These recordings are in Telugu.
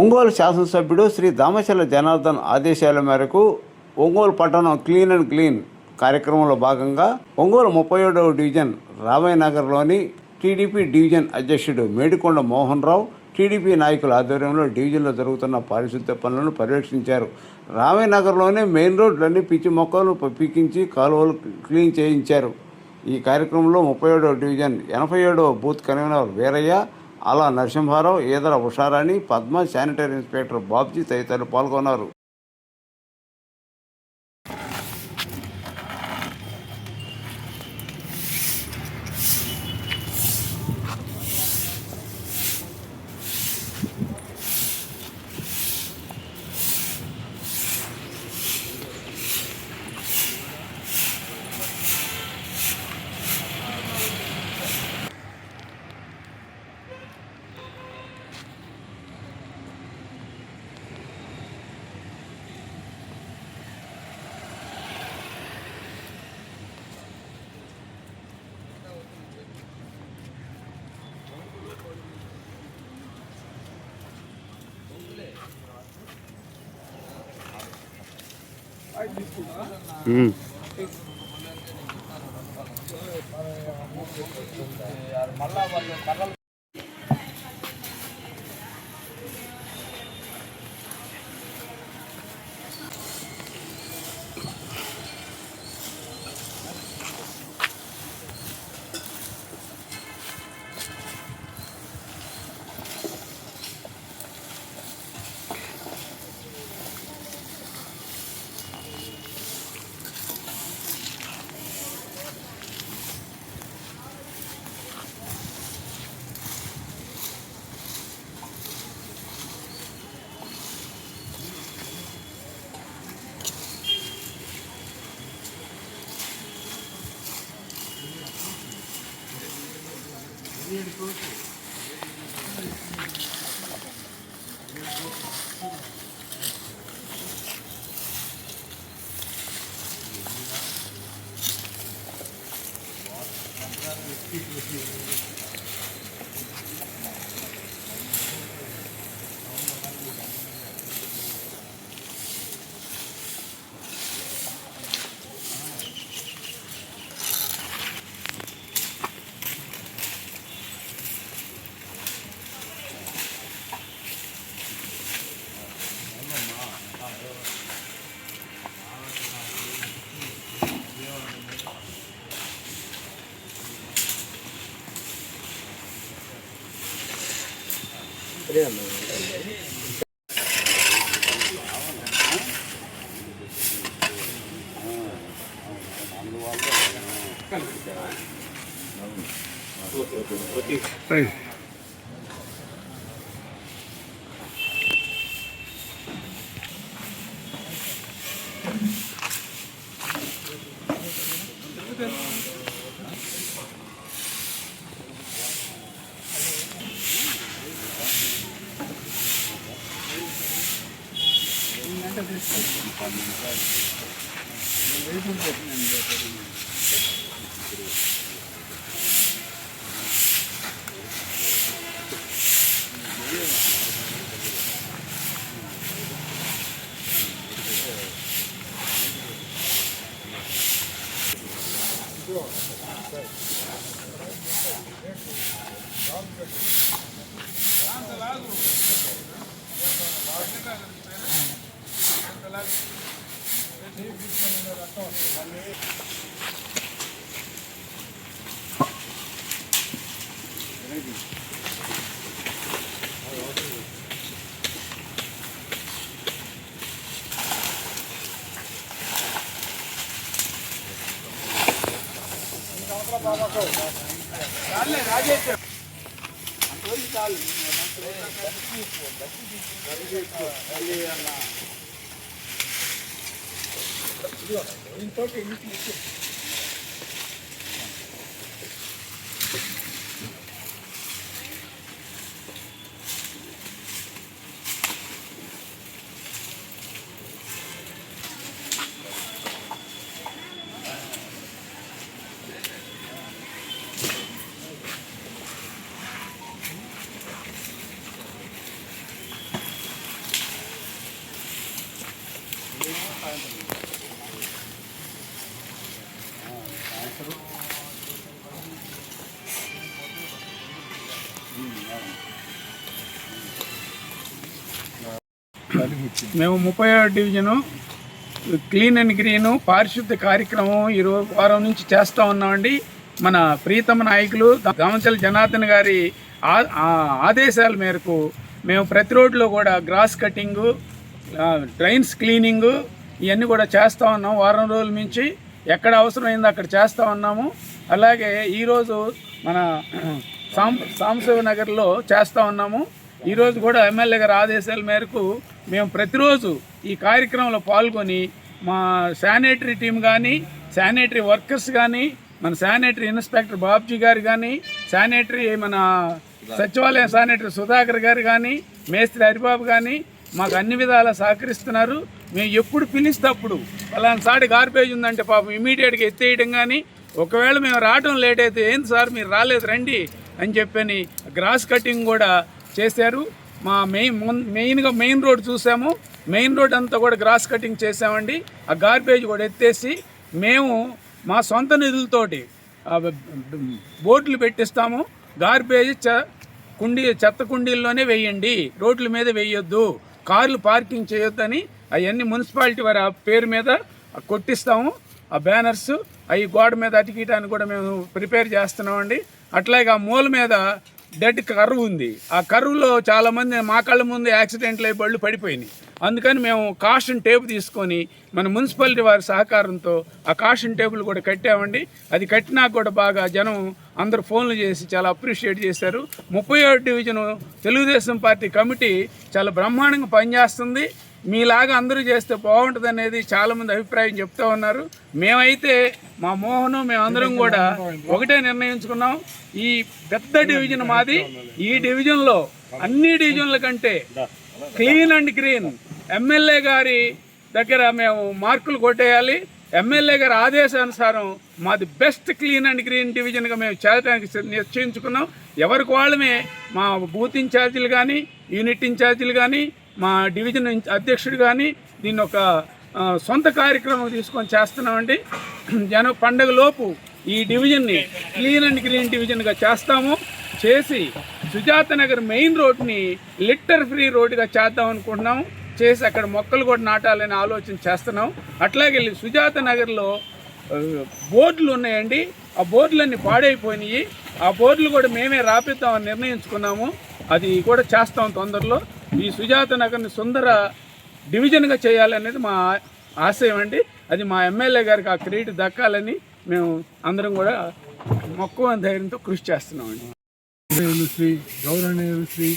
ఒంగోలు శాసనసభ్యుడు శ్రీ దామచర్ల జనార్దన్ ఆదేశాల మేరకు ఒంగోలు పట్టణం క్లీన్ అండ్ క్లీన్ కార్యక్రమంలో భాగంగా ఒంగోలు 37వ డివిజన్ రామయ్యనగర్లోని టీడీపీ డివిజన్ అధ్యక్షుడు మేడికొండ మోహన్ రావు టీడీపీ నాయకుల ఆధ్వర్యంలో డివిజన్లో జరుగుతున్న పారిశుద్ధ్య పనులను పర్యవేక్షించారు. రామయ్యనగర్లోనే మెయిన్ రోడ్లన్నీ పిచ్చి మొక్కలు పీకించి కాలువలు క్లీన్ చేయించారు. ఈ కార్యక్రమంలో 37వ డివిజన్ 87వ బూత్ కన్వీనర్ వీరయ్య, ఆలా నరసింహారావు, ఈదర ఉషారాణి, పద్మ, శానిటరీ ఇన్స్పెక్టర్ బాబ్జీ తదితరులు పాల్గొన్నారు. మేము 37వ డివిజను క్లీన్ అండ్ గ్రీన్ పారిశుద్ధ్య కార్యక్రమం ఈరోజు వారం నుంచి చేస్తూ ఉన్నామండి. మన ప్రీతమ నాయకులు దామచల జనార్దన్ గారి ఆదేశాల మేరకు మేము ప్రతి రోడ్లో కూడా గ్రాస్ కటింగు, డ్రైన్స్ క్లీనింగు ఇవన్నీ కూడా చేస్తూ ఉన్నాము. వారం రోజుల నుంచి ఎక్కడ అవసరమైందో అక్కడ చేస్తూ ఉన్నాము. అలాగే ఈరోజు మన సాంబశివ నగర్లో చేస్తూ ఉన్నాము. ఈరోజు కూడా ఎమ్మెల్యే గారి ఆదేశాల మేరకు మేము ప్రతిరోజు ఈ కార్యక్రమంలో పాల్గొని మా శానిటరీ టీం కానీ, శానిటరీ వర్కర్స్ కానీ, మన శానిటరీ ఇన్స్పెక్టర్ బాబ్జీ గారు కానీ, శానిటరీ మన సచివాలయం శానిటరీ సుధాకర్ గారు కానీ, మేస్త్రి హరిబాబు కానీ మాకు అన్ని విధాలా సహకరిస్తున్నారు. మేము ఎప్పుడు పిలిస్తే అప్పుడు అలాంటి సాటి గార్బేజ్ ఉందంటే పాపం ఇమీడియట్గా ఎత్తేయడం కానీ, ఒకవేళ మేము రావడం లేట్ అయితే ఏంటి సార్ మీరు రాలేదు రండి అని చెప్పని గ్రాస్ కటింగ్ కూడా చేశారు. మా మెయిన్గా మెయిన్ రోడ్ చూసాము. మెయిన్ రోడ్ అంతా కూడా గ్రాస్ కటింగ్ చేసామండి. ఆ గార్బేజ్ కూడా ఎత్తేసి మేము మా సొంత నిధులతోటి బోట్లు పెట్టిస్తాము. గార్బేజ్ చెత్త కుండీల్లోనే వేయండి, రోడ్ల మీద వేయొద్దు, కార్లు పార్కింగ్ చేయొద్దని అవన్నీ మున్సిపాలిటీ వారి పేరు మీద కొట్టిస్తాము. ఆ బ్యానర్స్ అవి గోడ మీద అతికియటానికి కూడా మేము ప్రిపేర్ చేస్తున్నామండి. అట్లాగే ఆ మూల మీద డెడ్ కర్వ్ ఉంది. ఆ కర్వ్లో చాలామంది మా కళ్ళ ముందు యాక్సిడెంట్లు అయి బళ్ళు పడిపోయినాయి. అందుకని మేము కాషన్ టేప్ తీసుకొని మన మున్సిపాలిటీ వారి సహకారంతో ఆ కాషన్ టేబుల్ కూడా కట్టామండి. అది కట్టినాక కూడా బాగా జనం అందరూ ఫోన్లు చేసి చాలా అప్రిషియేట్ చేశారు. 37వ డివిజను తెలుగుదేశం పార్టీ కమిటీ చాలా బ్రహ్మాండంగా పనిచేస్తుంది. మీలాగా అందరూ చేస్తే బాగుంటుంది అనేది చాలామంది అభిప్రాయం చెప్తూ ఉన్నారు. మేమైతే మా మోహను మేమందరం కూడా ఒకటే నిర్ణయించుకున్నాం, ఈ పెద్ద డివిజన్ మాది. ఈ డివిజన్లో అన్ని డివిజన్ల కంటే క్లీన్ అండ్ గ్రీన్ ఎమ్మెల్యే గారి దగ్గర మేము మార్కులు కొట్టేయాలి. ఎమ్మెల్యే గారి ఆదేశానుసారం మాది బెస్ట్ క్లీన్ అండ్ గ్రీన్ డివిజన్గా మేము చేయడానికి నిశ్చయించుకున్నాం. ఎవరికి వాళ్ళమే మా బూత్ ఇన్ఛార్జీలు కానీ, యూనిట్ ఇన్ఛార్జీలు కానీ, మా డివిజన్ అధ్యక్షుడు కానీ దీన్ని ఒక సొంత కార్యక్రమం తీసుకొని చేస్తున్నామండి. పండగలోపు ఈ డివిజన్ని క్లీన్ అండ్ గ్రీన్ డివిజన్గా చేస్తాము. చేసి సుజాత నగర్ మెయిన్ రోడ్ని లిట్టర్ ఫ్రీ రోడ్డుగా చేద్దాం అనుకుంటున్నాము. చేసి అక్కడ మొక్కలు కూడా నాటాలని ఆలోచన చేస్తున్నాం. అట్లాగే సుజాత నగర్లో బోర్డులు ఉన్నాయండి, ఆ బోర్డులన్నీ పాడైపోయినాయి. ఆ బోర్డులు కూడా మేమే రాపిద్దామని నిర్ణయించుకున్నాము. అది కూడా చేస్తాం తొందరలో. ఈ సుజాత నగర్ని సుందర డివిజన్గా చేయాలనేది మా ఆశయం అండి. అది మా ఎమ్మెల్యే గారికి ఆ క్రెడిట్ దక్కాలని మేము అందరం కూడా మక్కువ ధైర్యంతో కృషి చేస్తున్నామండి. గౌరవనీయులు శ్రీ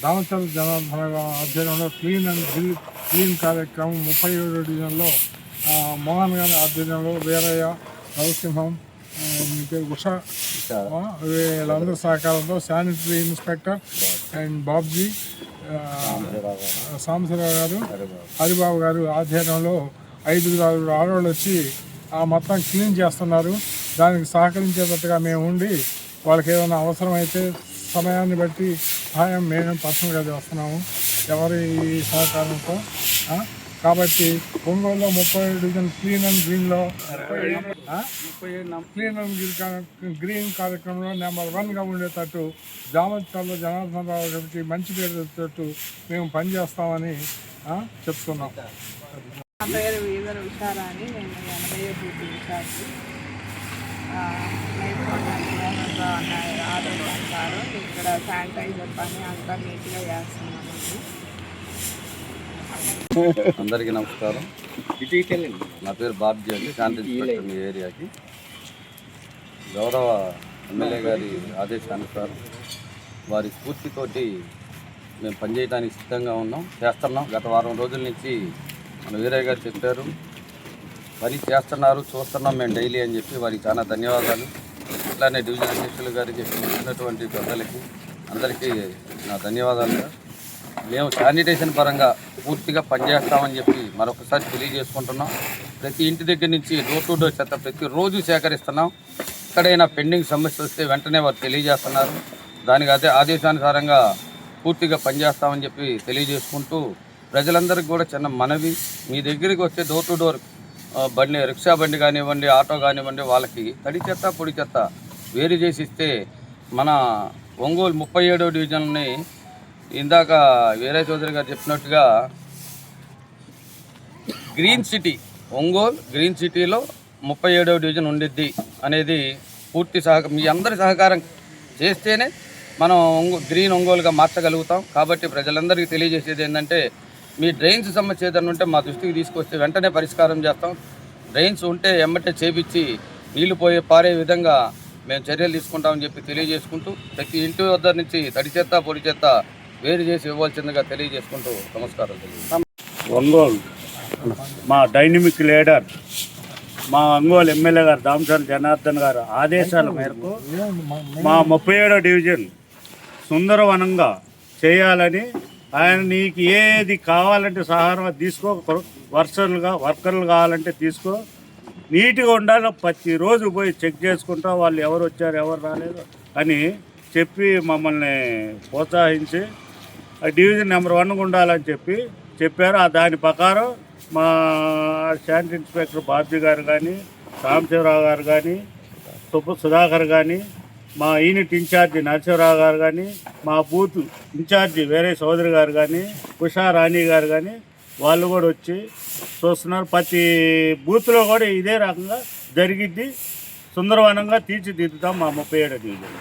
దామచల జనార్దన్ ఆధ్వర్యంలో క్లీన్ కార్యక్రమం 37వ డివిజన్లో మోహన్ గారి ఆధ్వర్యంలో వీరయ్య, నరసింహం, ఉష వీళ్ళందరి సహకారంతో sanitary inspector and Babji, Sambasivarao గారు, హరిబాబు గారు ఆధ్వర్యంలో 5 ఆడవాళ్ళు వచ్చి ఆ మొత్తం క్లీన్ చేస్తున్నారు. దానికి సహకరించేటట్టుగా మేము ఉండి వాళ్ళకి ఏమైనా అవసరమైతే సమయాన్ని బట్టి సహాయం మేము పర్సనల్గా చేస్తున్నాము ఎవరి సహకారంతో. కాబట్టి ఒంగోలులో 37 డివిజన్ క్లీన్ అండ్ గ్రీన్లో క్లీన్ అండ్ గ్రీన్ కార్యక్రమంలో నెంబర్ 1గా ఉండేటట్టు దామచల జనార్దన్ రావు గారికి మంచి పేరు తెచ్చేటట్టు మేము పనిచేస్తామని చెప్తున్నాం. నా పేరు వీవర్ ఉషారాణి, నేను 80వ బూత్ ఇన్ఛార్జి. ఆదేశానుసారం ఇక్కడ శానిటైజర్ పని అంతా నీట్గా చేస్తున్నామండి. అందరికీ నమస్కారం. నా పేరు బాబ్జీ అండి, శానిటరీ ఇన్స్పెక్టర్ మీ ఏరియాకి. గౌరవ ఎమ్మెల్యే గారి ఆదేశానుసారం వారి స్ఫూర్తితోటి మేము పనిచేయడానికి సిద్ధంగా చేస్తున్నాం. గత వారం రోజుల నుంచి మన వీరయ్య గారు చెప్పారు, పని చేస్తున్నారు, చూస్తున్నాం మేము డైలీ అని చెప్పి వారికి చాలా ధన్యవాదాలు. అట్లానే డివిజన్ అధ్యక్షులు గారికి వచ్చినటువంటి పెద్దలకి అందరికీ నా ధన్యవాదాలు. మేము శానిటేషన్ పరంగా పూర్తిగా పనిచేస్తామని చెప్పి మరొకసారి తెలియజేసుకుంటున్నాం. ప్రతి ఇంటి దగ్గర నుంచి డోర్ టు డోర్ చెత్త ప్రతిరోజు సేకరిస్తున్నాం. ఎక్కడైనా పెండింగ్ సమస్య వస్తే వెంటనే వారు తెలియజేస్తున్నారు. దానికి ఆదేశానుసారంగా పూర్తిగా పనిచేస్తామని చెప్పి తెలియజేసుకుంటూ ప్రజలందరికీ కూడా చిన్న మనవి, మీ దగ్గరికి వచ్చే డోర్ టు డోర్ బండి, రిక్షా బండి కానివ్వండి, ఆటో కానివ్వండి, వాళ్ళకి తడి చెత్త పొడి చెత్త వేరు చేసి ఇస్తే మన ఒంగోలు 37వ డివిజన్ని ఇందాక వీరయ్య చౌదరి గారు చెప్పినట్టుగా గ్రీన్ సిటీ ఒంగోలు గ్రీన్ సిటీలో 37వ డివిజన్ ఉండిద్ది అనేది పూర్తి మీ అందరి సహకారం చేస్తేనే మనం గ్రీన్ ఒంగోలుగా మార్చగలుగుతాం. కాబట్టి ప్రజలందరికీ తెలియజేసేది ఏంటంటే, మీ డ్రైన్స్ సమస్య ఏదైనా ఉంటే మా దృష్టికి తీసుకొస్తే వెంటనే పరిష్కారం చేస్తాం. డ్రైన్స్ ఉంటే ఎమ్మటే చేపించి నీళ్లు పారే విధంగా మేము చర్యలు తీసుకుంటామని చెప్పి తెలియజేసుకుంటూ, ప్రతి ఇంటి వద్ద నుంచి తడి చెత్త పొడి చెత్త వేరు చేసి ఇవ్వాల్సిందిగా తెలియజేసుకుంటూ నమస్కారం తెలియజేస్తాం. ఒంగోలు మా డైనమిక్ లీడర్ మా ఒంగోలు ఎమ్మెల్యే గారు దామచర్ల జనార్దన్ గారు ఆదేశాల మేరకు మా 37వ డివిజన్ సుందరవనంగా చేయాలని, ఆయన నీకు ఏది కావాలంటే సహారం తీసుకో, వర్కర్లు కావాలంటే తీసుకో, నీట్గా ఉండాలి, ప్రతిరోజు పోయి చెక్ చేసుకుంటా వాళ్ళు ఎవరు వచ్చారు ఎవరు రాలేదు అని చెప్పి మమ్మల్ని ప్రోత్సహించి డివిజన్ నెంబర్ 1గా ఉండాలని చెప్పారు. దాని ప్రకారం మా శానిటరీ ఇన్స్పెక్టర్ బాబ్జీ గారు కానీ, సాంబశివరావు గారు కానీ, సుధాకర్ కానీ, మా యూనిట్ ఇన్ఛార్జి నరసింహరావు గారు కానీ, మా బూత్ ఇన్ఛార్జి వేరే సోదరి గారు కానీ, ఉషా రాణి గారు కానీ వాళ్ళు కూడా వచ్చి చూస్తున్నారు. ప్రతి బూత్లో కూడా ఇదే రకంగా జరిగిద్ది. సుందరవనంగా తీర్చిదిద్దుతాం మా 37వ డివిజన్.